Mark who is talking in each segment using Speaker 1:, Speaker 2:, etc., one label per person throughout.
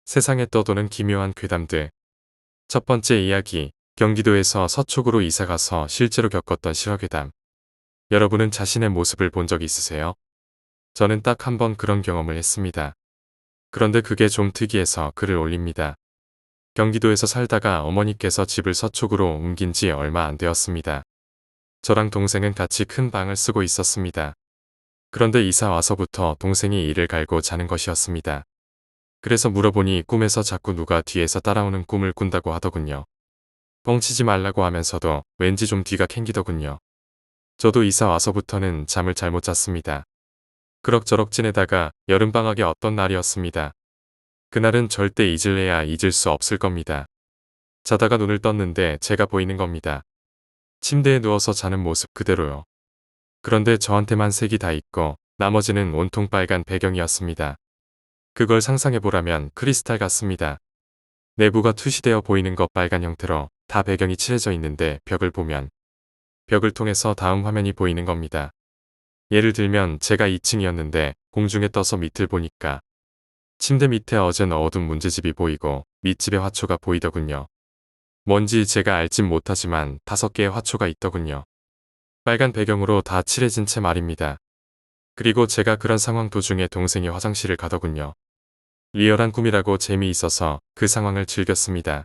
Speaker 1: 세상에 떠도는 기묘한 괴담들. 첫 번째 이야기, 경기도에서 서초구로 이사가서 실제로 겪었던 실화괴담. 여러분은 자신의 모습을 본 적 있으세요? 저는 딱 한 번 그런 경험을 했습니다. 그런데 그게 좀 특이해서 글을 올립니다. 경기도에서 살다가 어머니께서 집을 서초구로 옮긴 지 얼마 안 되었습니다. 저랑 동생은 같이 큰 방을 쓰고 있었습니다. 그런데 이사 와서부터 동생이 이를 갈고 자는 것이었습니다. 그래서 물어보니 꿈에서 자꾸 누가 뒤에서 따라오는 꿈을 꾼다고 하더군요. 뻥치지 말라고 하면서도 왠지 좀 뒤가 캥기더군요. 저도 이사 와서부터는 잠을 잘 못 잤습니다. 그럭저럭 지내다가 여름방학의 어떤 날이었습니다. 그날은 절대 잊을래야 잊을 수 없을 겁니다. 자다가 눈을 떴는데 제가 보이는 겁니다. 침대에 누워서 자는 모습 그대로요. 그런데 저한테만 색이 다 있고 나머지는 온통 빨간 배경이었습니다. 그걸 상상해보라면 크리스탈 같습니다. 내부가 투시되어 보이는 것 빨간 형태로 다 배경이 칠해져 있는데 벽을 보면 벽을 통해서 다음 화면이 보이는 겁니다. 예를 들면 제가 2층이었는데 공중에 떠서 밑을 보니까 침대 밑에 어제 넣어둔 문제집이 보이고 밑집에 화초가 보이더군요. 뭔지 제가 알진 못하지만 5개의 화초가 있더군요. 빨간 배경으로 다 칠해진 채 말입니다. 그리고 제가 그런 상황 도중에 동생이 화장실을 가더군요. 리얼한 꿈이라고 재미있어서 그 상황을 즐겼습니다.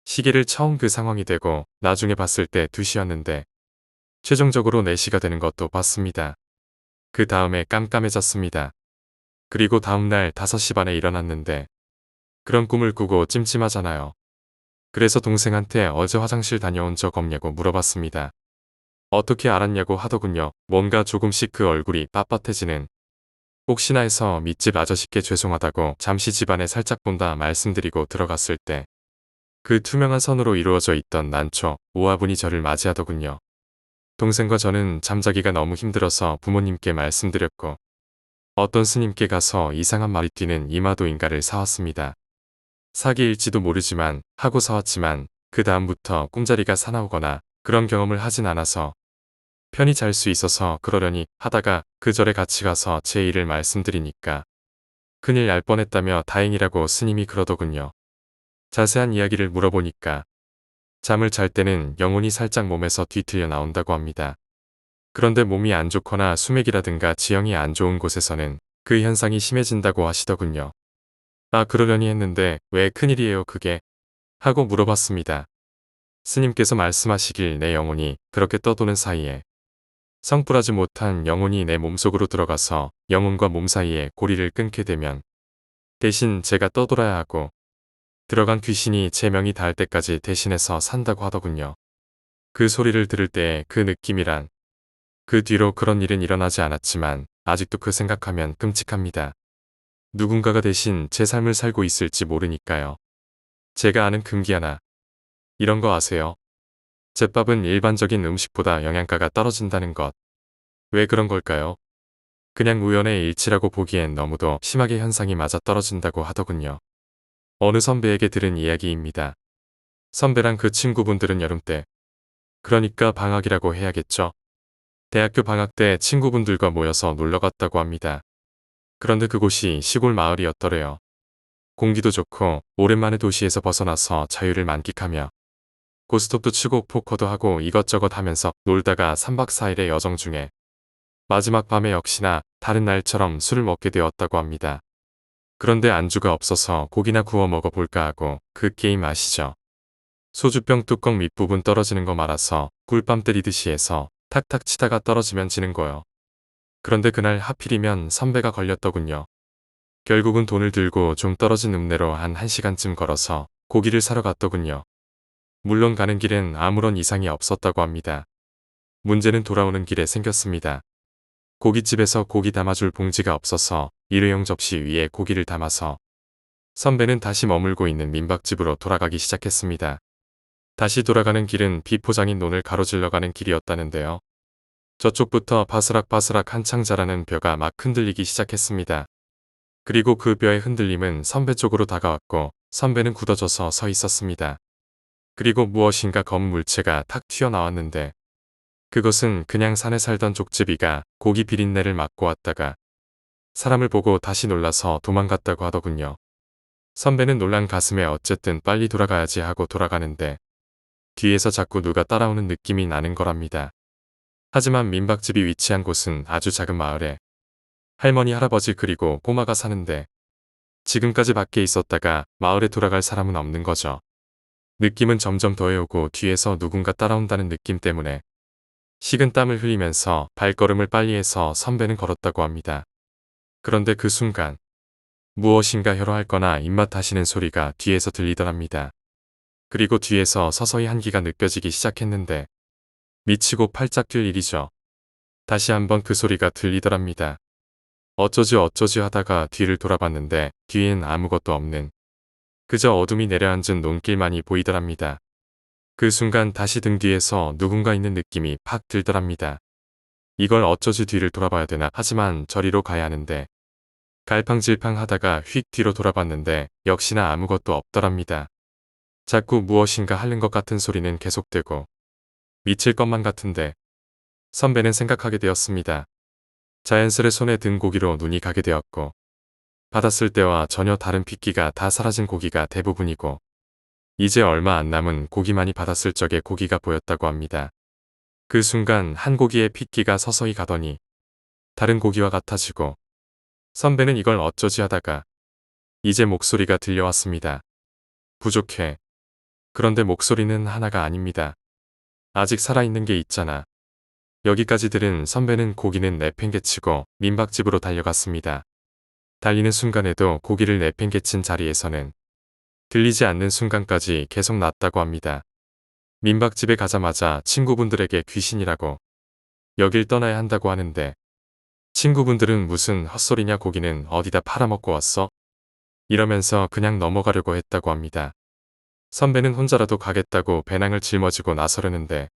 Speaker 1: 시계를 처음 그 상황이 되고 나중에 봤을 때 2시였는데 최종적으로 4시가 되는 것도 봤습니다. 그 다음에 깜깜해졌습니다. 그리고 다음날 5시 반에 일어났는데 그런 꿈을 꾸고 찜찜하잖아요. 그래서 동생한테 어제 화장실 다녀온 적 없냐고 물어봤습니다. 어떻게 알았냐고 하더군요. 뭔가 조금씩 그 얼굴이 빳빳해지는. 혹시나 해서 밑집 아저씨께 죄송하다고 잠시 집안에 살짝 본다 말씀드리고 들어갔을 때 그 투명한 선으로 이루어져 있던 난초, 오화분이 저를 맞이하더군요. 동생과 저는 잠자기가 너무 힘들어서 부모님께 말씀드렸고 어떤 스님께 가서 이상한 말이 뛰는 이마도인가를 사왔습니다. 사기일지도 모르지만 하고 사왔지만 그 다음부터 꿈자리가 사나우거나 그런 경험을 하진 않아서 편히 잘 수 있어서 그러려니 하다가 그 절에 같이 가서 제 일을 말씀드리니까 큰일 날 뻔했다며 다행이라고 스님이 그러더군요. 자세한 이야기를 물어보니까 잠을 잘 때는 영혼이 살짝 몸에서 뒤틀려 나온다고 합니다. 그런데 몸이 안 좋거나 수맥이라든가 지형이 안 좋은 곳에서는 그 현상이 심해진다고 하시더군요. 아, 그러려니 했는데 왜 큰일이에요 그게? 하고 물어봤습니다. 스님께서 말씀하시길 내 영혼이 그렇게 떠도는 사이에 성불하지 못한 영혼이 내 몸속으로 들어가서 영혼과 몸 사이에 고리를 끊게 되면 대신 제가 떠돌아야 하고 들어간 귀신이 제 명이 닿을 때까지 대신해서 산다고 하더군요. 그 소리를 들을 때 그 느낌이란 그 뒤로 그런 일은 일어나지 않았지만 아직도 그 생각하면 끔찍합니다. 누군가가 대신 제 삶을 살고 있을지 모르니까요. 제가 아는 금기 하나. 이런 거 아세요? 제밥은 일반적인 음식보다 영양가가 떨어진다는 것. 왜 그런 걸까요? 그냥 우연의 일치라고 보기엔 너무도 심하게 현상이 맞아떨어진다고 하더군요. 어느 선배에게 들은 이야기입니다. 선배랑 그 친구분들은 여름 때, 그러니까 방학이라고 해야겠죠. 대학교 방학 때 친구분들과 모여서 놀러 갔다고 합니다. 그런데 그곳이 시골 마을이었더래요. 공기도 좋고 오랜만에 도시에서 벗어나서 자유를 만끽하며 고스톱도 치고 포커도 하고 이것저것 하면서 놀다가 3박 4일의 여정 중에 마지막 밤에 역시나 다른 날처럼 술을 먹게 되었다고 합니다. 그런데 안주가 없어서 고기나 구워 먹어볼까 하고 그 게임 아시죠? 소주병 뚜껑 밑부분 떨어지는 거 말아서 꿀밤 때리듯이 해서 탁탁 치다가 떨어지면 지는 거요. 그런데 그날 하필이면 선배가 걸렸더군요. 결국은 돈을 들고 좀 떨어진 읍내로 한 1시간쯤 걸어서 고기를 사러 갔더군요. 물론 가는 길엔 아무런 이상이 없었다고 합니다. 문제는 돌아오는 길에 생겼습니다. 고깃집에서 고기 담아줄 봉지가 없어서 일회용 접시 위에 고기를 담아서 선배는 다시 머물고 있는 민박집으로 돌아가기 시작했습니다. 다시 돌아가는 길은 비포장인 논을 가로질러 가는 길이었다는데요. 저쪽부터 바스락바스락 한창 자라는 벼가 막 흔들리기 시작했습니다. 그리고 그 벼의 흔들림은 선배 쪽으로 다가왔고 선배는 굳어져서 서 있었습니다. 그리고 무엇인가 검은 물체가 탁 튀어나왔는데 그것은 그냥 산에 살던 족제비가 고기 비린내를 맡고 왔다가 사람을 보고 다시 놀라서 도망갔다고 하더군요. 선배는 놀란 가슴에 어쨌든 빨리 돌아가야지 하고 돌아가는데 뒤에서 자꾸 누가 따라오는 느낌이 나는 거랍니다. 하지만 민박집이 위치한 곳은 아주 작은 마을에 할머니, 할아버지 그리고 꼬마가 사는데 지금까지 밖에 있었다가 마을에 돌아갈 사람은 없는 거죠. 느낌은 점점 더해오고 뒤에서 누군가 따라온다는 느낌 때문에 식은 땀을 흘리면서 발걸음을 빨리 해서 선배는 걸었다고 합니다. 그런데 그 순간 무엇인가 혀로할 거나 입맛 다시는 소리가 뒤에서 들리더랍니다. 그리고 뒤에서 서서히 한기가 느껴지기 시작했는데 미치고 팔짝 뛸 일이죠. 다시 한번 그 소리가 들리더랍니다. 어쩌지 하다가 뒤를 돌아봤는데 뒤엔 아무것도 없는 그저 어둠이 내려앉은 논길만이 보이더랍니다. 그 순간 다시 등 뒤에서 누군가 있는 느낌이 팍 들더랍니다. 이걸 어쩌지 뒤를 돌아봐야 되나 하지만 저리로 가야 하는데 갈팡질팡 하다가 휙 뒤로 돌아봤는데 역시나 아무것도 없더랍니다. 자꾸 무엇인가 하는 것 같은 소리는 계속되고 미칠 것만 같은데 선배는 생각하게 되었습니다. 자연스레 손에 든 고기로 눈이 가게 되었고 받았을 때와 전혀 다른 핏기가 다 사라진 고기가 대부분이고 이제 얼마 안 남은 고기만이 받았을 적의 고기가 보였다고 합니다. 그 순간 한 고기의 핏기가 서서히 가더니 다른 고기와 같아지고 선배는 이걸 어쩌지 하다가 이제 목소리가 들려왔습니다. 부족해. 그런데 목소리는 하나가 아닙니다. 아직 살아있는 게 있잖아. 여기까지 들은 선배는 고기는 내팽개치고 민박집으로 달려갔습니다. 달리는 순간에도 고기를 내팽개친 자리에서는 들리지 않는 순간까지 계속 났다고 합니다. 민박집에 가자마자 친구분들에게 귀신이라고 여길 떠나야 한다고 하는데 친구분들은 무슨 헛소리냐 고기는 어디다 팔아먹고 왔어? 이러면서 그냥 넘어가려고 했다고 합니다. 선배는 혼자라도 가겠다고 배낭을 짊어지고 나서려는데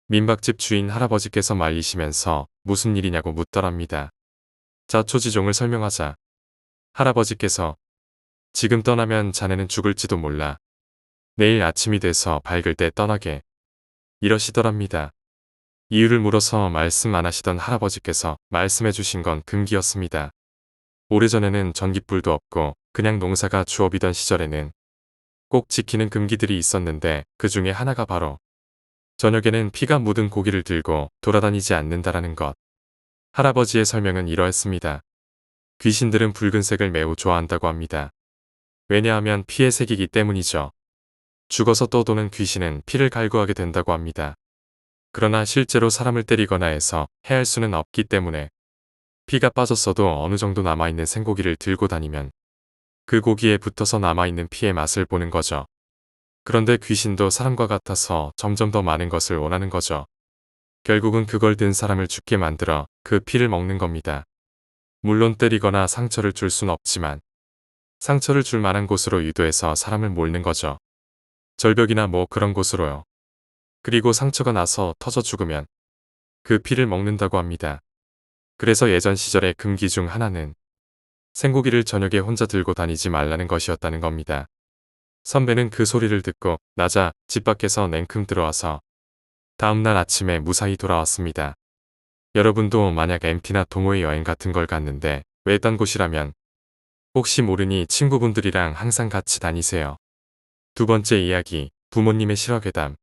Speaker 1: 민박집 주인 할아버지께서 말리시면서 무슨 일이냐고 묻더랍니다. 자초지종을 설명하자 할아버지께서 지금 떠나면 자네는 죽을지도 몰라. 내일 아침이 돼서 밝을 때 떠나게. 이러시더랍니다. 이유를 물어서 말씀 안 하시던 할아버지께서 말씀해 주신 건 금기였습니다. 오래전에는 전깃불도 없고 그냥 농사가 주업이던 시절에는 꼭 지키는 금기들이 있었는데 그 중에 하나가 바로 저녁에는 피가 묻은 고기를 들고 돌아다니지 않는다라는 것. 할아버지의 설명은 이러했습니다. 귀신들은 붉은색을 매우 좋아한다고 합니다. 왜냐하면 피의 색이기 때문이죠. 죽어서 떠도는 귀신은 피를 갈구하게 된다고 합니다. 그러나 실제로 사람을 때리거나 해서 해할 수는 없기 때문에 피가 빠졌어도 어느 정도 남아있는 생고기를 들고 다니면 그 고기에 붙어서 남아있는 피의 맛을 보는 거죠. 그런데 귀신도 사람과 같아서 점점 더 많은 것을 원하는 거죠. 결국은 그걸 든 사람을 죽게 만들어 그 피를 먹는 겁니다. 물론 때리거나 상처를 줄 순 없지만 상처를 줄 만한 곳으로 유도해서 사람을 몰는 거죠. 절벽이나 뭐 그런 곳으로요. 그리고 상처가 나서 터져 죽으면 그 피를 먹는다고 합니다. 그래서 예전 시절의 금기 중 하나는 생고기를 저녁에 혼자 들고 다니지 말라는 것이었다는 겁니다. 선배는 그 소리를 듣고 나자 집 밖에서 냉큼 들어와서 다음날 아침에 무사히 돌아왔습니다. 여러분도 만약 MT나 동호회 여행 같은 걸 갔는데 외딴 곳이라면 혹시 모르니 친구분들이랑 항상 같이 다니세요. 두 번째 이야기, 부모님의 실화괴담.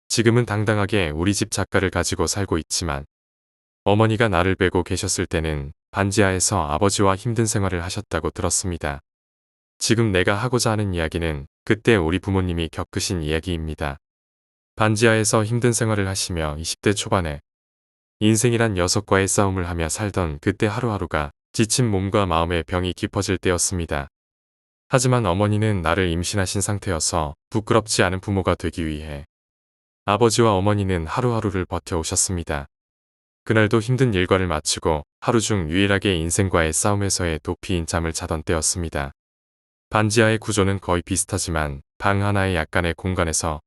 Speaker 1: 지금은 당당하게 우리 집 작가를 가지고 살고 있지만 어머니가 나를 빼고 계셨을 때는 반지하에서 아버지와 힘든 생활을 하셨다고 들었습니다. 지금 내가 하고자 하는 이야기는 그때 우리 부모님이 겪으신 이야기입니다. 반지하에서 힘든 생활을 하시며 20대 초반에 인생이란 녀석과의 싸움을 하며 살던 그때 하루하루가 지친 몸과 마음의 병이 깊어질 때였습니다. 하지만 어머니는 나를 임신하신 상태여서 부끄럽지 않은 부모가 되기 위해 아버지와 어머니는 하루하루를 버텨오셨습니다. 그날도 힘든 일과를 마치고 하루 중 유일하게 인생과의 싸움에서의 도피인 잠을 자던 때였습니다. 반지하의 구조는 거의 비슷하지만 방 하나의 약간의 공간에서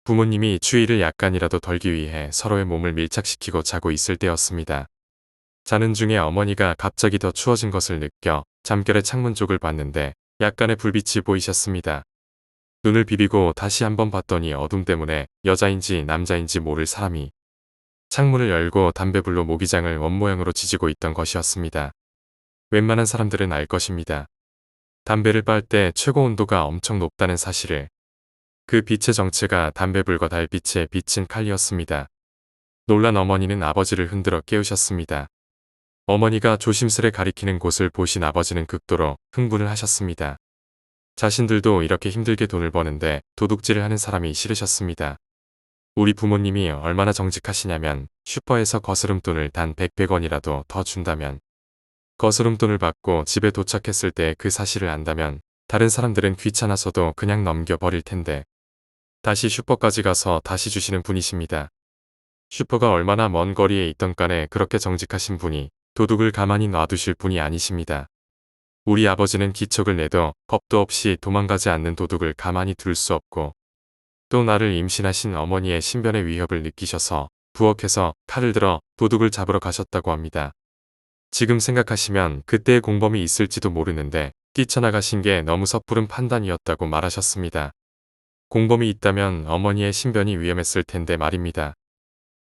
Speaker 1: 부모님이 추위를 약간이라도 덜기 위해 서로의 몸을 밀착시키고 자고 있을 때였습니다. 자는 중에 어머니가 갑자기 더 추워진 것을 느껴 잠결에 창문 쪽을 봤는데 약간의 불빛이 보이셨습니다. 눈을 비비고 다시 한번 봤더니 어둠 때문에 여자인지 남자인지 모를 사람이 창문을 열고 담배불로 모기장을 원모양으로 지지고 있던 것이었습니다. 웬만한 사람들은 알 것입니다. 담배를 빨 때 최고 온도가 엄청 높다는 사실을. 그 빛의 정체가 담배불과 달빛에 비친 칼이었습니다. 놀란 어머니는 아버지를 흔들어 깨우셨습니다. 어머니가 조심스레 가리키는 곳을 보신 아버지는 극도로 흥분을 하셨습니다. 자신들도 이렇게 힘들게 돈을 버는데 도둑질을 하는 사람이 싫으셨습니다. 우리 부모님이 얼마나 정직하시냐면 슈퍼에서 거스름돈을 단 100원이라도 더 준다면 거스름돈을 받고 집에 도착했을 때 그 사실을 안다면 다른 사람들은 귀찮아서도 그냥 넘겨버릴 텐데 다시 슈퍼까지 가서 다시 주시는 분이십니다. 슈퍼가 얼마나 먼 거리에 있던 간에 그렇게 정직하신 분이 도둑을 가만히 놔두실 분이 아니십니다. 우리 아버지는 기척을 내도 겁도 없이 도망가지 않는 도둑을 가만히 둘 수 없고 또 나를 임신하신 어머니의 신변의 위협을 느끼셔서 부엌에서 칼을 들어 도둑을 잡으러 가셨다고 합니다. 지금 생각하시면 그때의 공범이 있을지도 모르는데 뛰쳐나가신 게 너무 섣부른 판단이었다고 말하셨습니다. 공범이 있다면 어머니의 신변이 위험했을 텐데 말입니다.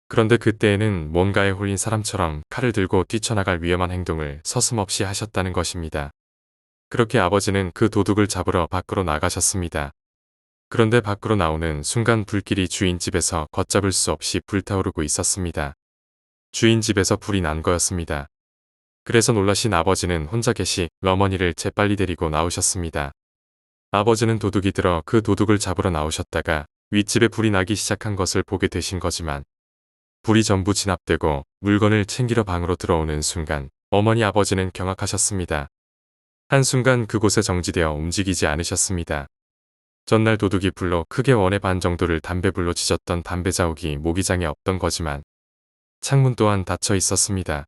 Speaker 1: 그런데 그때에는 뭔가에 홀린 사람처럼 칼을 들고 뛰쳐나갈 위험한 행동을 서슴없이 하셨다는 것입니다. 그렇게 아버지는 그 도둑을 잡으러 밖으로 나가셨습니다. 그런데 밖으로 나오는 순간 불길이 주인 집에서 걷잡을 수 없이 불타오르고 있었습니다. 주인 집에서 불이 난 거였습니다. 그래서 놀라신 아버지는 혼자 계시 어머니를 재빨리 데리고 나오셨습니다. 아버지는 도둑이 들어 그 도둑을 잡으러 나오셨다가 윗집에 불이 나기 시작한 것을 보게 되신 거지만 불이 전부 진압되고 물건을 챙기러 방으로 들어오는 순간 어머니 아버지는 경악하셨습니다. 한순간 그곳에 정지되어 움직이지 않으셨습니다. 전날 도둑이 불로 크게 원의 반 정도를 담배불로 지졌던 담배 자욱이 모기장에 없던 거지만 창문 또한 닫혀 있었습니다.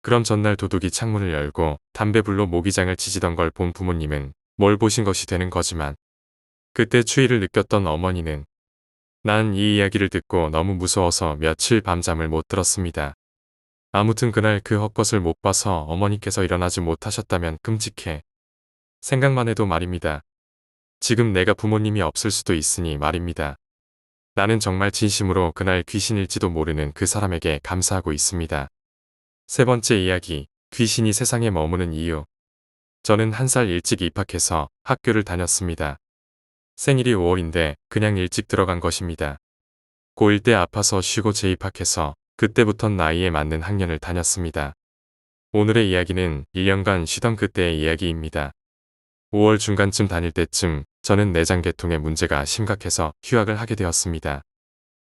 Speaker 1: 그럼 전날 도둑이 창문을 열고 담배불로 모기장을 지지던 걸 본 부모님은 뭘 보신 것이 되는 거지만 그때 추위를 느꼈던 어머니는 난 이 이야기를 듣고 너무 무서워서 며칠 밤잠을 못 들었습니다. 아무튼 그날 그 헛것을 못 봐서 어머니께서 일어나지 못하셨다면 끔찍해. 생각만 해도 말입니다. 지금 내가 부모님이 없을 수도 있으니 말입니다. 나는 정말 진심으로 그날 귀신일지도 모르는 그 사람에게 감사하고 있습니다. 세 번째 이야기, 귀신이 세상에 머무는 이유. 저는 1살 일찍 입학해서 학교를 다녔습니다. 생일이 5월인데 그냥 일찍 들어간 것입니다. 고1 때 아파서 쉬고 재입학해서 그때부턴 나이에 맞는 학년을 다녔습니다. 오늘의 이야기는 1년간 쉬던 그때의 이야기입니다. 5월 중간쯤 다닐 때쯤 저는 내장계통의 문제가 심각해서 휴학을 하게 되었습니다.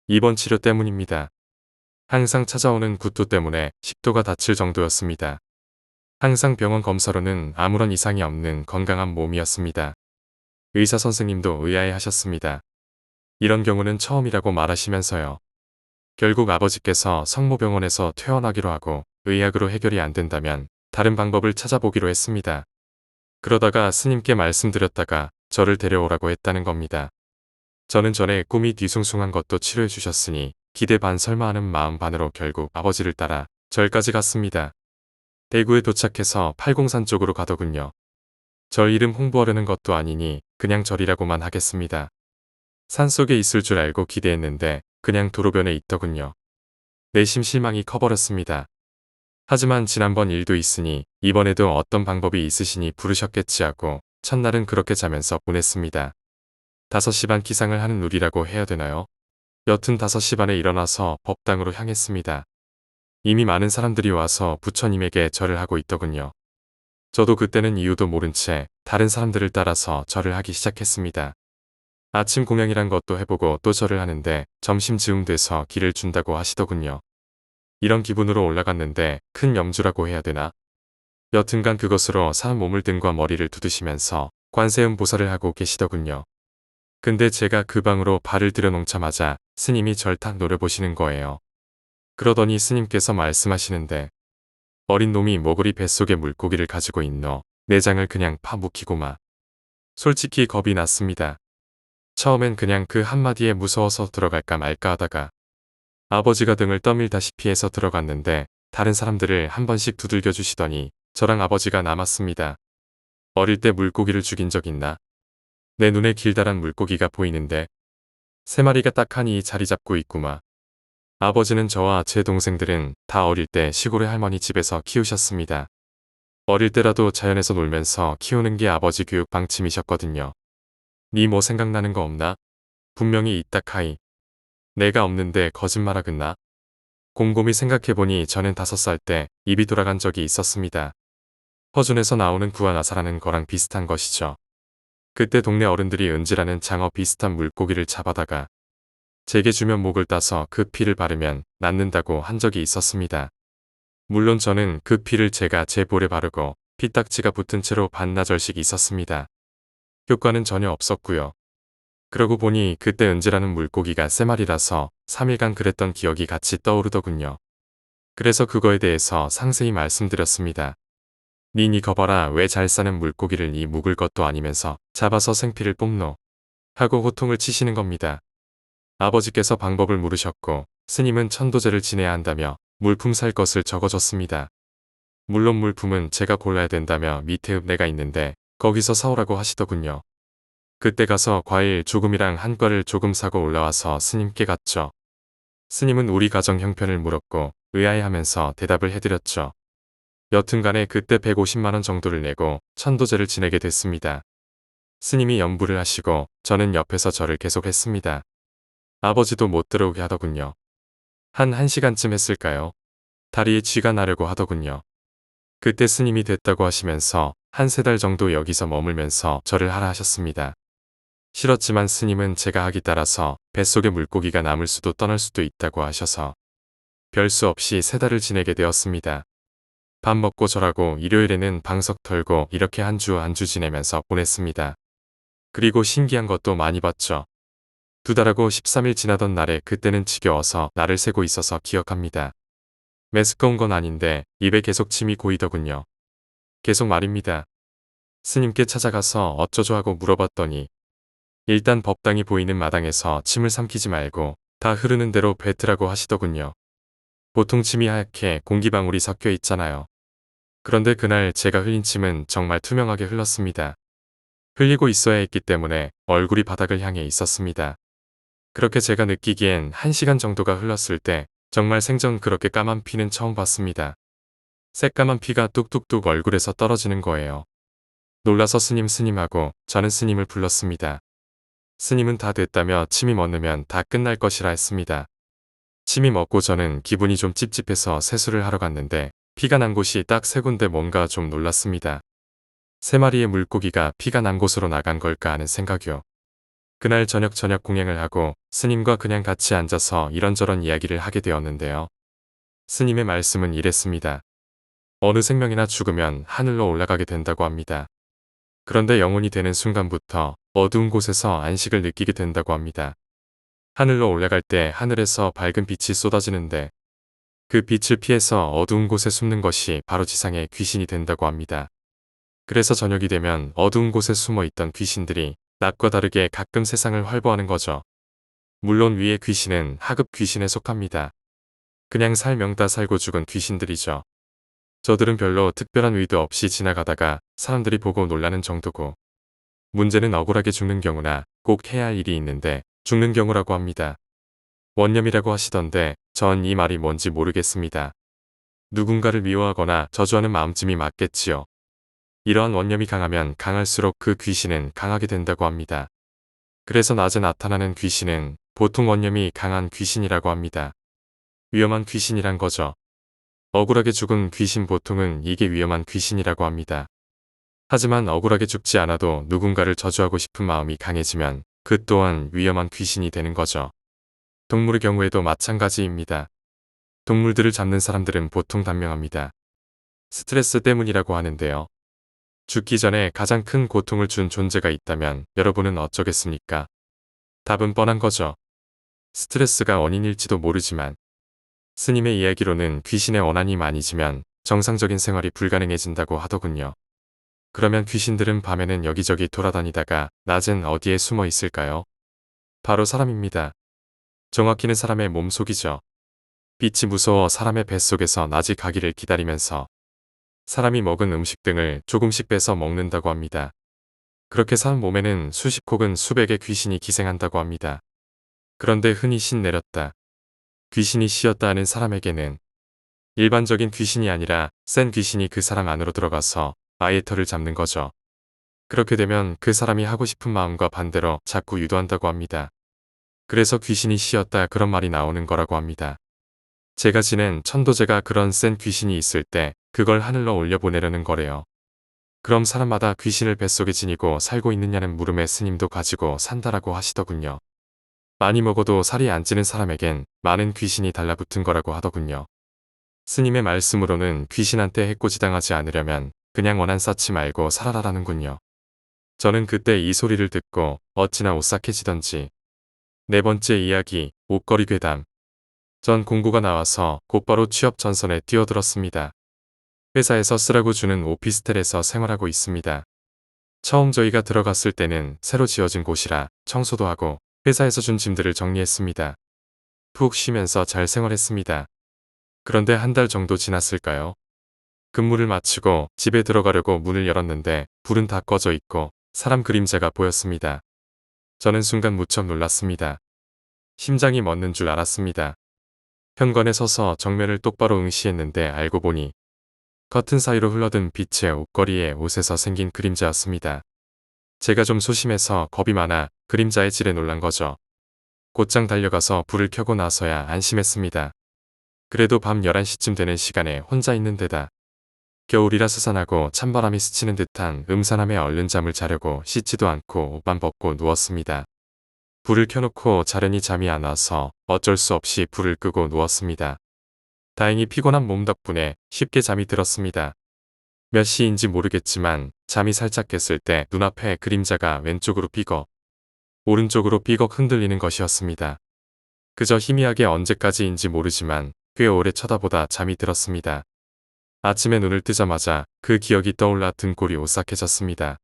Speaker 1: 입원 치료 때문입니다. 항상 찾아오는 구토 때문에 식도가 다칠 정도였습니다. 항상 병원 검사로는 아무런 이상이 없는 건강한 몸이었습니다. 의사 선생님도 의아해하셨습니다. 이런 경우는 처음이라고 말하시면서요. 결국 아버지께서 성모병원에서 퇴원하기로 하고 의학으로 해결이 안 된다면 다른 방법을 찾아보기로 했습니다. 그러다가 스님께 말씀드렸다가 저를 데려오라고 했다는 겁니다. 저는 전에 꿈이 뒤숭숭한 것도 치료해 주셨으니 기대 반 설마 하는 마음 반으로 결국 아버지를 따라 절까지 갔습니다. 대구에 도착해서 팔공산 쪽으로 가더군요. 절 이름 홍보하려는 것도 아니니 그냥 절이라고만 하겠습니다. 산속에 있을 줄 알고 기대했는데 그냥 도로변에 있더군요. 내심 실망이 커버렸습니다. 하지만 지난번 일도 있으니 이번에도 어떤 방법이 있으시니 부르셨겠지 하고 첫날은 그렇게 자면서 보냈습니다. 5시 반 기상을 하는 룰이라고 해야 되나요? 여튼 5시 반에 일어나서 법당으로 향했습니다. 이미 많은 사람들이 와서 부처님에게 절을 하고 있더군요. 저도 그때는 이유도 모른 채 다른 사람들을 따라서 절을 하기 시작했습니다. 아침 공양이란 것도 해보고 또 절을 하는데 점심 즈음 돼서 길을 준다고 하시더군요. 이런 기분으로 올라갔는데 큰 염주라고 해야 되나? 여튼간 그것으로 사람 몸을 등과 머리를 두드시면서 관세음 보살을 하고 계시더군요. 근데 제가 그 방으로 발을 들여놓자마자 스님이 절 탁 노려보시는 거예요. 그러더니 스님께서 말씀하시는데 어린 놈이 모구리 뱃속에 물고기를 가지고 있노. 내장을 그냥 파묵히고마. 솔직히 겁이 났습니다. 처음엔 그냥 그 한마디에 무서워서 들어갈까 말까 하다가 아버지가 등을 떠밀다시피 해서 들어갔는데 다른 사람들을 한 번씩 두들겨 주시더니 저랑 아버지가 남았습니다. 어릴 때 물고기를 죽인 적 있나? 내 눈에 길다란 물고기가 보이는데 3마리가 딱하니 자리 잡고 있구마. 아버지는 저와 제 동생들은 다 어릴 때 시골의 할머니 집에서 키우셨습니다. 어릴 때라도 자연에서 놀면서 키우는 게 아버지 교육 방침이셨거든요. 니 뭐 생각나는 거 없나? 분명히 있다 카이. 내가 없는데 거짓말하겠나? 곰곰이 생각해보니 저는 5살 때 입이 돌아간 적이 있었습니다. 허준에서 나오는 구아나사라는 거랑 비슷한 것이죠. 그때 동네 어른들이 은지라는 장어 비슷한 물고기를 잡아다가 제게 주면 목을 따서 그 피를 바르면 낫는다고 한 적이 있었습니다. 물론 저는 그 피를 제가 제 볼에 바르고 피딱지가 붙은 채로 반나절씩 있었습니다. 효과는 전혀 없었고요. 그러고 보니 그때 은지라는 물고기가 3마리라서 3일간 그랬던 기억이 같이 떠오르더군요. 그래서 그거에 대해서 상세히 말씀드렸습니다. 니니 거봐라 왜 잘 사는 물고기를 니 묵을 것도 아니면서 잡아서 생피를 뽑노 하고 호통을 치시는 겁니다. 아버지께서 방법을 물으셨고 스님은 천도제를 지내야 한다며 물품 살 것을 적어줬습니다. 물론 물품은 제가 골라야 된다며 밑에 읍내가 있는데 거기서 사오라고 하시더군요. 그때 가서 과일 조금이랑 한과를 조금 사고 올라와서 스님께 갔죠. 스님은 우리 가정 형편을 물었고 의아해하면서 대답을 해드렸죠. 여튼간에 그때 150만원 정도를 내고 천도제를 지내게 됐습니다. 스님이 염불을 하시고 저는 옆에서 절을 계속했습니다. 아버지도 못 들어오게 하더군요. 한 1시간쯤 했을까요? 다리에 쥐가 나려고 하더군요. 그때 스님이 됐다고 하시면서 한 3달 정도 여기서 머물면서 절을 하라 하셨습니다. 싫었지만 스님은 제가 하기 따라서 뱃속에 물고기가 남을 수도 떠날 수도 있다고 하셔서 별 수 없이 3달을 지내게 되었습니다. 밥 먹고 절하고 일요일에는 방석 털고 이렇게 한 주 지내면서 보냈습니다. 그리고 신기한 것도 많이 봤죠. 2달하고 13일 지나던 날에 그때는 지겨워서 날을 세고 있어서 기억합니다. 메스꺼운 건 아닌데 입에 계속 침이 고이더군요. 계속 말입니다. 스님께 찾아가서 어쩌죠 하고 물어봤더니 일단 법당이 보이는 마당에서 침을 삼키지 말고 다 흐르는 대로 뱉으라고 하시더군요. 보통 침이 하얗게 공기방울이 섞여 있잖아요. 그런데 그날 제가 흘린 침은 정말 투명하게 흘렀습니다. 흘리고 있어야 했기 때문에 얼굴이 바닥을 향해 있었습니다. 그렇게 제가 느끼기엔 1시간 정도가 흘렀을 때 정말 생전 그렇게 까만 피는 처음 봤습니다. 새까만 피가 뚝뚝뚝 얼굴에서 떨어지는 거예요. 놀라서 스님하고 저는 스님을 불렀습니다. 스님은 다 됐다며 침이 멎으면 다 끝날 것이라 했습니다. 침이 멎고 저는 기분이 좀 찝찝해서 세수를 하러 갔는데 피가 난 곳이 딱 3군데 뭔가 좀 놀랐습니다. 3마리의 물고기가 피가 난 곳으로 나간 걸까 하는 생각이요. 그날 저녁 공양을 하고 스님과 그냥 같이 앉아서 이런저런 이야기를 하게 되었는데요. 스님의 말씀은 이랬습니다. 어느 생명이나 죽으면 하늘로 올라가게 된다고 합니다. 그런데 영혼이 되는 순간부터 어두운 곳에서 안식을 느끼게 된다고 합니다. 하늘로 올라갈 때 하늘에서 밝은 빛이 쏟아지는데 그 빛을 피해서 어두운 곳에 숨는 것이 바로 지상의 귀신이 된다고 합니다. 그래서 저녁이 되면 어두운 곳에 숨어 있던 귀신들이 낮과 다르게 가끔 세상을 활보하는 거죠. 물론 위의 귀신은 하급 귀신에 속합니다. 그냥 살명다 살고 죽은 귀신들이죠. 저들은 별로 특별한 의도 없이 지나가다가 사람들이 보고 놀라는 정도고 문제는 억울하게 죽는 경우나 꼭 해야 할 일이 있는데 죽는 경우라고 합니다. 원념이라고 하시던데 전 이 말이 뭔지 모르겠습니다. 누군가를 미워하거나 저주하는 마음쯤이 맞겠지요. 이러한 원념이 강하면 강할수록 그 귀신은 강하게 된다고 합니다. 그래서 낮에 나타나는 귀신은 보통 원념이 강한 귀신이라고 합니다. 위험한 귀신이란 거죠. 억울하게 죽은 귀신 보통은 이게 위험한 귀신이라고 합니다. 하지만 억울하게 죽지 않아도 누군가를 저주하고 싶은 마음이 강해지면 그 또한 위험한 귀신이 되는 거죠. 동물의 경우에도 마찬가지입니다. 동물들을 잡는 사람들은 보통 단명합니다. 스트레스 때문이라고 하는데요. 죽기 전에 가장 큰 고통을 준 존재가 있다면 여러분은 어쩌겠습니까? 답은 뻔한 거죠. 스트레스가 원인일지도 모르지만 스님의 이야기로는 귀신의 원한이 많이 지면 정상적인 생활이 불가능해진다고 하더군요. 그러면 귀신들은 밤에는 여기저기 돌아다니다가 낮엔 어디에 숨어 있을까요? 바로 사람입니다. 정확히는 사람의 몸속이죠. 빛이 무서워 사람의 뱃속에서 낮이 가기를 기다리면서 사람이 먹은 음식 등을 조금씩 빼서 먹는다고 합니다. 그렇게 사람 몸에는 수십 혹은 수백의 귀신이 기생한다고 합니다. 그런데 흔히 신 내렸다. 귀신이 씌었다 하는 사람에게는 일반적인 귀신이 아니라 센 귀신이 그 사람 안으로 들어가서 아이의 털을 잡는 거죠. 그렇게 되면 그 사람이 하고 싶은 마음과 반대로 자꾸 유도한다고 합니다. 그래서 귀신이 씌었다 그런 말이 나오는 거라고 합니다. 제가 지낸 천도제가 그런 센 귀신이 있을 때 그걸 하늘로 올려보내려는 거래요. 그럼 사람마다 귀신을 뱃속에 지니고 살고 있느냐는 물음에 스님도 가지고 산다라고 하시더군요. 많이 먹어도 살이 안 찌는 사람에겐 많은 귀신이 달라붙은 거라고 하더군요. 스님의 말씀으로는 귀신한테 해코지당하지 않으려면 그냥 원한 쌓지 말고 살아라라는군요. 저는 그때 이 소리를 듣고 어찌나 오싹해지던지. 네 번째 이야기, 옷걸이 괴담. 전 공고가 나와서 곧바로 취업 전선에 뛰어들었습니다. 회사에서 쓰라고 주는 오피스텔에서 생활하고 있습니다. 처음 저희가 들어갔을 때는 새로 지어진 곳이라 청소도 하고 회사에서 준 짐들을 정리했습니다. 푹 쉬면서 잘 생활했습니다. 그런데 한 달 정도 지났을까요? 근무를 마치고 집에 들어가려고 문을 열었는데 불은 다 꺼져 있고 사람 그림자가 보였습니다. 저는 순간 무척 놀랐습니다. 심장이 멎는 줄 알았습니다. 현관에 서서 정면을 똑바로 응시했는데 알고 보니 커튼 사이로 흘러든 빛의 옷걸이에 옷에서 생긴 그림자였습니다. 제가 좀 소심해서 겁이 많아 그림자의 질에 놀란 거죠. 곧장 달려가서 불을 켜고 나서야 안심했습니다. 그래도 밤 11시쯤 되는 시간에 혼자 있는 데다 겨울이라 스산하고 찬바람이 스치는 듯한 음산함에 얼른 잠을 자려고 씻지도 않고 옷만 벗고 누웠습니다. 불을 켜놓고 자려니 잠이 안 와서 어쩔 수 없이 불을 끄고 누웠습니다. 다행히 피곤한 몸 덕분에 쉽게 잠이 들었습니다. 몇 시인지 모르겠지만 잠이 살짝 깼을 때 눈앞에 그림자가 왼쪽으로 삐걱, 오른쪽으로 삐걱 흔들리는 것이었습니다. 그저 희미하게 언제까지인지 모르지만 꽤 오래 쳐다보다 잠이 들었습니다. 아침에 눈을 뜨자마자 그 기억이 떠올라 등골이 오싹해졌습니다.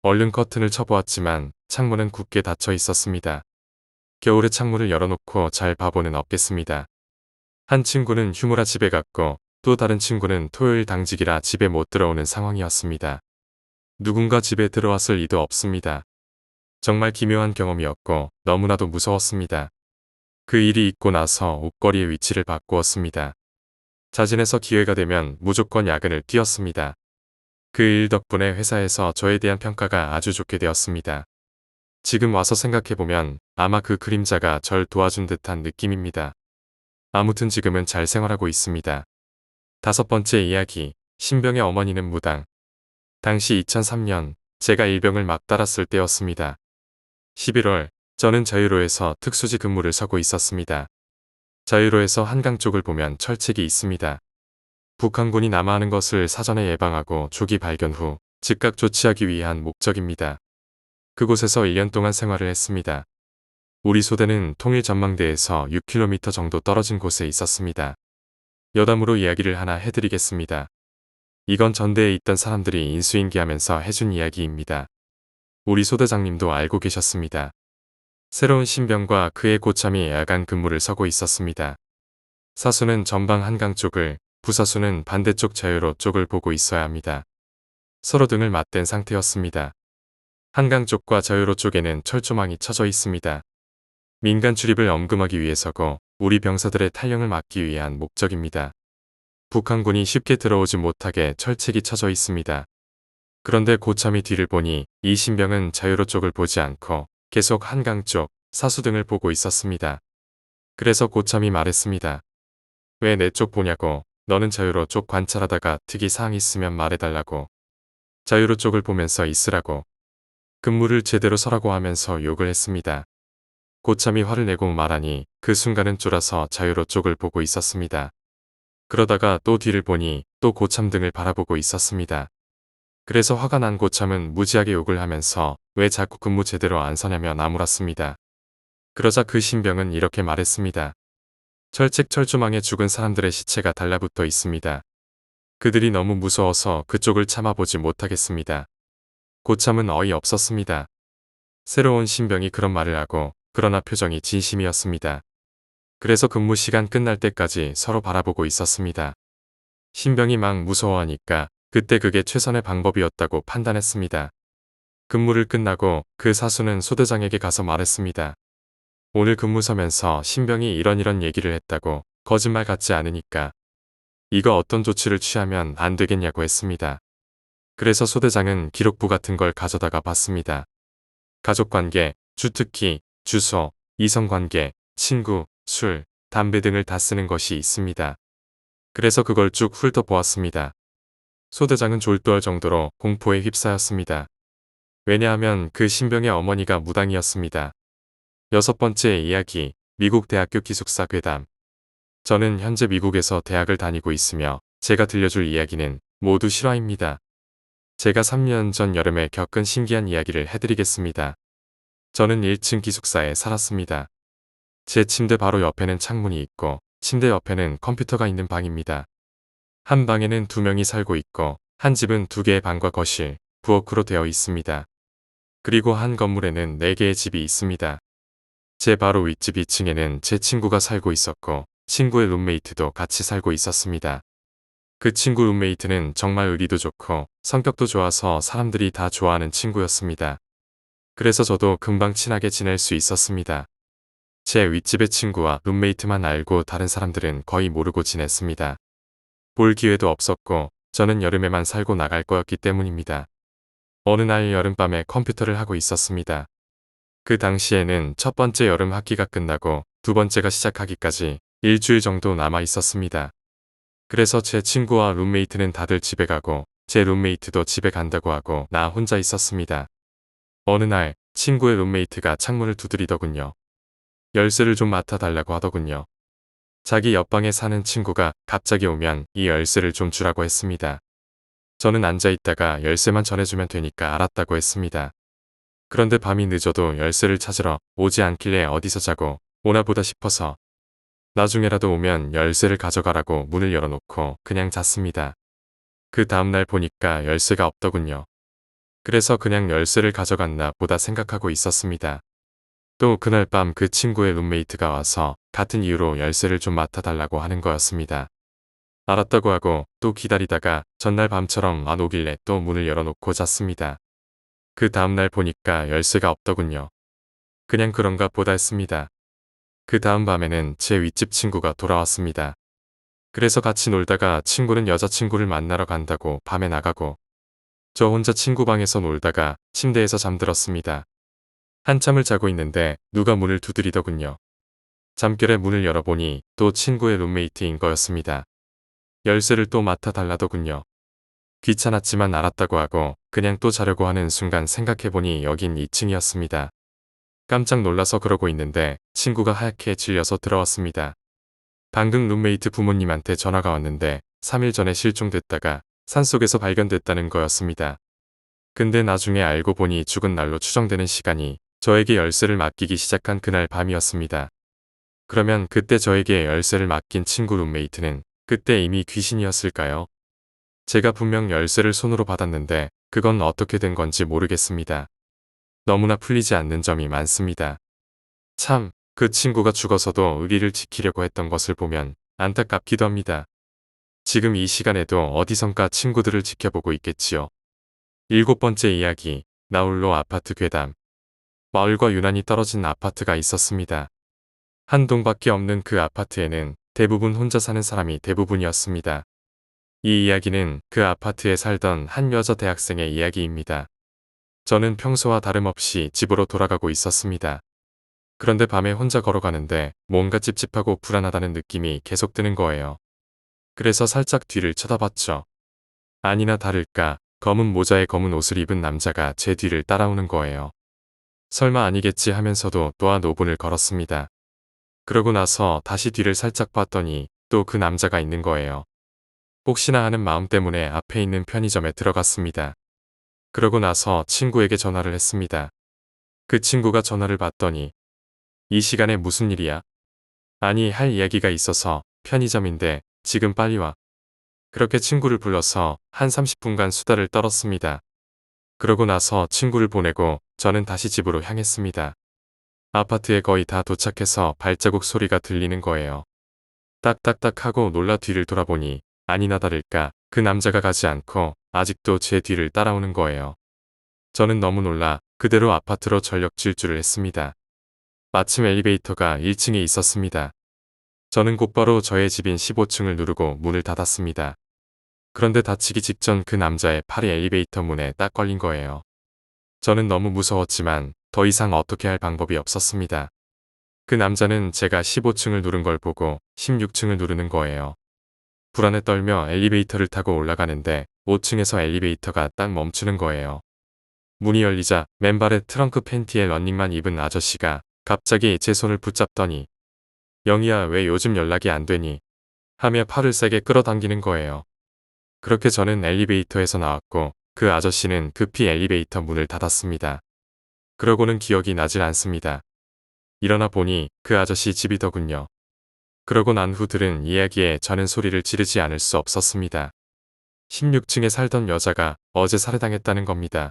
Speaker 1: 얼른 커튼을 쳐보았지만 창문은 굳게 닫혀 있었습니다. 겨울에 창문을 열어놓고 잘 봐보는 없겠습니다. 한 친구는 휴무라 집에 갔고 또 다른 친구는 토요일 당직이라 집에 못 들어오는 상황이었습니다. 누군가 집에 들어왔을 리도 없습니다. 정말 기묘한 경험이었고 너무나도 무서웠습니다. 그 일이 있고 나서 옷걸이의 위치를 바꾸었습니다. 자진해서 기회가 되면 무조건 야근을 뛰었습니다. 그 일 덕분에 회사에서 저에 대한 평가가 아주 좋게 되었습니다. 지금 와서 생각해보면 아마 그 그림자가 절 도와준 듯한 느낌입니다. 아무튼 지금은 잘 생활하고 있습니다. 다섯 번째 이야기, 신병의 어머니는 무당. 당시 2003년 제가 일병을 막 달았을 때였습니다. 11월, 저는 자유로에서 특수지 근무를 서고 있었습니다. 자유로에서 한강 쪽을 보면 철책이 있습니다. 북한군이 남하하는 것을 사전에 예방하고 조기 발견 후 즉각 조치하기 위한 목적입니다. 그곳에서 1년 동안 생활을 했습니다. 우리 소대는 통일 전망대에서 6km 정도 떨어진 곳에 있었습니다. 여담으로 이야기를 하나 해드리겠습니다. 이건 전대에 있던 사람들이 인수인계하면서 해준 이야기입니다. 우리 소대장님도 알고 계셨습니다. 새로운 신병과 그의 고참이 야간 근무를 서고 있었습니다. 사수는 전방 한강 쪽을, 부사수는 반대쪽 자유로 쪽을 보고 있어야 합니다. 서로 등을 맞댄 상태였습니다. 한강 쪽과 자유로 쪽에는 철조망이 쳐져 있습니다. 민간 출입을 엄금하기 위해서고 우리 병사들의 탈영을 막기 위한 목적입니다. 북한군이 쉽게 들어오지 못하게 철책이 쳐져 있습니다. 그런데 고참이 뒤를 보니 이 신병은 자유로 쪽을 보지 않고 계속 한강 쪽, 사수 등을 보고 있었습니다. 그래서 고참이 말했습니다. 왜 내 쪽 보냐고. 너는 자유로 쪽 관찰하다가 특이사항 있으면 말해달라고. 자유로 쪽을 보면서 있으라고. 근무를 제대로 서라고 하면서 욕을 했습니다. 고참이 화를 내고 말하니 그 순간은 쫄아서 자유로 쪽을 보고 있었습니다. 그러다가 또 뒤를 보니 또 고참 등을 바라보고 있었습니다. 그래서 화가 난 고참은 무지하게 욕을 하면서 왜 자꾸 근무 제대로 안 서냐며 나무랐습니다. 그러자 그 신병은 이렇게 말했습니다. 철책 철조망에 죽은 사람들의 시체가 달라붙어 있습니다. 그들이 너무 무서워서 그쪽을 참아보지 못하겠습니다. 고참은 어이없었습니다. 새로운 신병이 그런 말을 하고 그러나 표정이 진심이었습니다. 그래서 근무 시간 끝날 때까지 서로 바라보고 있었습니다. 신병이 막 무서워하니까 그때 그게 최선의 방법이었다고 판단했습니다. 근무를 끝나고 그 사수는 소대장에게 가서 말했습니다. 오늘 근무 서면서 신병이 이런 얘기를 했다고. 거짓말 같지 않으니까. 이거 어떤 조치를 취하면 안 되겠냐고 했습니다. 그래서 소대장은 기록부 같은 걸 가져다가 봤습니다. 가족관계, 주특기, 주소, 이성관계, 친구, 술, 담배 등을 다 쓰는 것이 있습니다. 그래서 그걸 쭉 훑어보았습니다. 소대장은 졸도할 정도로 공포에 휩싸였습니다. 왜냐하면 그 신병의 어머니가 무당이었습니다. 6번째 이야기, 미국 대학교 기숙사 괴담. 저는 현재 미국에서 대학을 다니고 있으며 제가 들려줄 이야기는 모두 실화입니다. 제가 3년 전 여름에 겪은 신기한 이야기를 해드리겠습니다. 저는 1층 기숙사에 살았습니다. 제 침대 바로 옆에는 창문이 있고 침대 옆에는 컴퓨터가 있는 방입니다. 한 방에는 2명이 살고 있고 한 집은 2개의 방과 거실, 부엌으로 되어 있습니다. 그리고 한 건물에는 4개의 집이 있습니다. 제 바로 윗집 2층에는 제 친구가 살고 있었고 친구의 룸메이트도 같이 살고 있었습니다. 그 친구 룸메이트는 정말 의리도 좋고 성격도 좋아서 사람들이 다 좋아하는 친구였습니다. 그래서 저도 금방 친하게 지낼 수 있었습니다. 제 윗집의 친구와 룸메이트만 알고 다른 사람들은 거의 모르고 지냈습니다. 볼 기회도 없었고 저는 여름에만 살고 나갈 거였기 때문입니다. 어느 날 여름밤에 컴퓨터를 하고 있었습니다. 그 당시에는 첫 번째 여름 학기가 끝나고 두 번째가 시작하기까지 일주일 정도 남아 있었습니다. 그래서 제 친구와 룸메이트는 다들 집에 가고 제 룸메이트도 집에 간다고 하고 나 혼자 있었습니다. 어느 날 친구의 룸메이트가 창문을 두드리더군요. 열쇠를 좀 맡아달라고 하더군요. 자기 옆방에 사는 친구가 갑자기 오면 이 열쇠를 좀 주라고 했습니다. 저는 앉아있다가 열쇠만 전해주면 되니까 알았다고 했습니다. 그런데 밤이 늦어도 열쇠를 찾으러 오지 않길래 어디서 자고 오나 보다 싶어서 나중에라도 오면 열쇠를 가져가라고 문을 열어놓고 그냥 잤습니다. 그 다음날 보니까 열쇠가 없더군요. 그래서 그냥 열쇠를 가져갔나 보다 생각하고 있었습니다. 또 그날 밤 그 친구의 룸메이트가 와서 같은 이유로 열쇠를 좀 맡아달라고 하는 거였습니다. 알았다고 하고 또 기다리다가 전날 밤처럼 안 오길래 또 문을 열어놓고 잤습니다. 그 다음날 보니까 열쇠가 없더군요. 그냥 그런가 보다 했습니다. 그 다음 밤에는 제 윗집 친구가 돌아왔습니다. 그래서 같이 놀다가 친구는 여자친구를 만나러 간다고 밤에 나가고 저 혼자 친구 방에서 놀다가 침대에서 잠들었습니다. 한참을 자고 있는데 누가 문을 두드리더군요. 잠결에 문을 열어보니 또 친구의 룸메이트인 거였습니다. 열쇠를 또 맡아달라더군요. 귀찮았지만 알았다고 하고 그냥 또 자려고 하는 순간 생각해보니 여긴 2층이었습니다. 깜짝 놀라서 그러고 있는데 친구가 하얗게 질려서 들어왔습니다. 방금 룸메이트 부모님한테 전화가 왔는데 3일 전에 실종됐다가 산속에서 발견됐다는 거였습니다. 근데 나중에 알고 보니 죽은 날로 추정되는 시간이 저에게 열쇠를 맡기기 시작한 그날 밤이었습니다. 그러면 그때 저에게 열쇠를 맡긴 친구 룸메이트는 그때 이미 귀신이었을까요? 제가 분명 열쇠를 손으로 받았는데 그건 어떻게 된 건지 모르겠습니다. 너무나 풀리지 않는 점이 많습니다. 참, 그 친구가 죽어서도 의리를 지키려고 했던 것을 보면 안타깝기도 합니다. 지금 이 시간에도 어디선가 친구들을 지켜보고 있겠지요. 7번째 이야기, 나홀로 아파트 괴담. 마을과 유난히 떨어진 아파트가 있었습니다. 한 동밖에 없는 그 아파트에는 대부분 혼자 사는 사람이 대부분이었습니다. 이 이야기는 그 아파트에 살던 한 여자 대학생의 이야기입니다. 저는 평소와 다름없이 집으로 돌아가고 있었습니다. 그런데 밤에 혼자 걸어가는데 뭔가 찝찝하고 불안하다는 느낌이 계속 드는 거예요. 그래서 살짝 뒤를 쳐다봤죠. 아니나 다를까 검은 모자에 검은 옷을 입은 남자가 제 뒤를 따라오는 거예요. 설마 아니겠지 하면서도 또 한 5분을 걸었습니다. 그러고 나서 다시 뒤를 살짝 봤더니 또 그 남자가 있는 거예요. 혹시나 하는 마음 때문에 앞에 있는 편의점에 들어갔습니다. 그러고 나서 친구에게 전화를 했습니다. 그 친구가 전화를 받더니 이 시간에 무슨 일이야? 아니 할 이야기가 있어서 편의점인데 지금 빨리 와. 그렇게 친구를 불러서 한 30분간 수다를 떨었습니다. 그러고 나서 친구를 보내고 저는 다시 집으로 향했습니다. 아파트에 거의 다 도착해서 발자국 소리가 들리는 거예요. 딱딱딱 하고 놀라 뒤를 돌아보니 아니나 다를까 그 남자가 가지 않고 아직도 제 뒤를 따라오는 거예요. 저는 너무 놀라 그대로 아파트로 전력 질주를 했습니다. 마침 엘리베이터가 1층에 있었습니다. 저는 곧바로 저의 집인 15층을 누르고 문을 닫았습니다. 그런데 닫히기 직전 그 남자의 팔이 엘리베이터 문에 딱 걸린 거예요. 저는 너무 무서웠지만 더 이상 어떻게 할 방법이 없었습니다. 그 남자는 제가 15층을 누른 걸 보고 16층을 누르는 거예요. 불안에 떨며 엘리베이터를 타고 올라가는데 5층에서 엘리베이터가 딱 멈추는 거예요. 문이 열리자 맨발에 트렁크 팬티에 러닝만 입은 아저씨가 갑자기 제 손을 붙잡더니 영희야 왜 요즘 연락이 안 되니? 하며 팔을 세게 끌어당기는 거예요. 그렇게 저는 엘리베이터에서 나왔고 그 아저씨는 급히 엘리베이터 문을 닫았습니다. 그러고는 기억이 나질 않습니다. 일어나 보니 그 아저씨 집이더군요. 그러고 난 후 들은 이야기에 저는 소리를 지르지 않을 수 없었습니다. 16층에 살던 여자가 어제 살해당했다는 겁니다.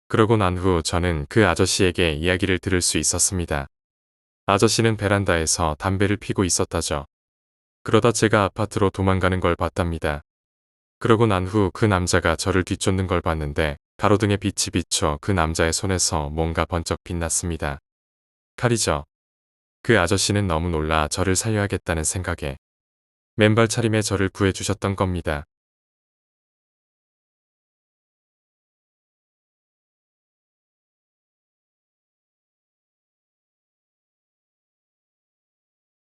Speaker 1: 그러고 난 후 저는 그 아저씨에게 이야기를 들을 수 있었습니다. 아저씨는 베란다에서 담배를 피고 있었다죠. 그러다 제가 아파트로 도망가는 걸 봤답니다. 그러고 난 후 그 남자가 저를 뒤쫓는 걸 봤는데 가로등에 빛이 비쳐 그 남자의 손에서 뭔가 번쩍 빛났습니다. 칼이죠. 그 아저씨는 너무 놀라 저를 살려야겠다는 생각에 맨발 차림에 저를 구해주셨던 겁니다.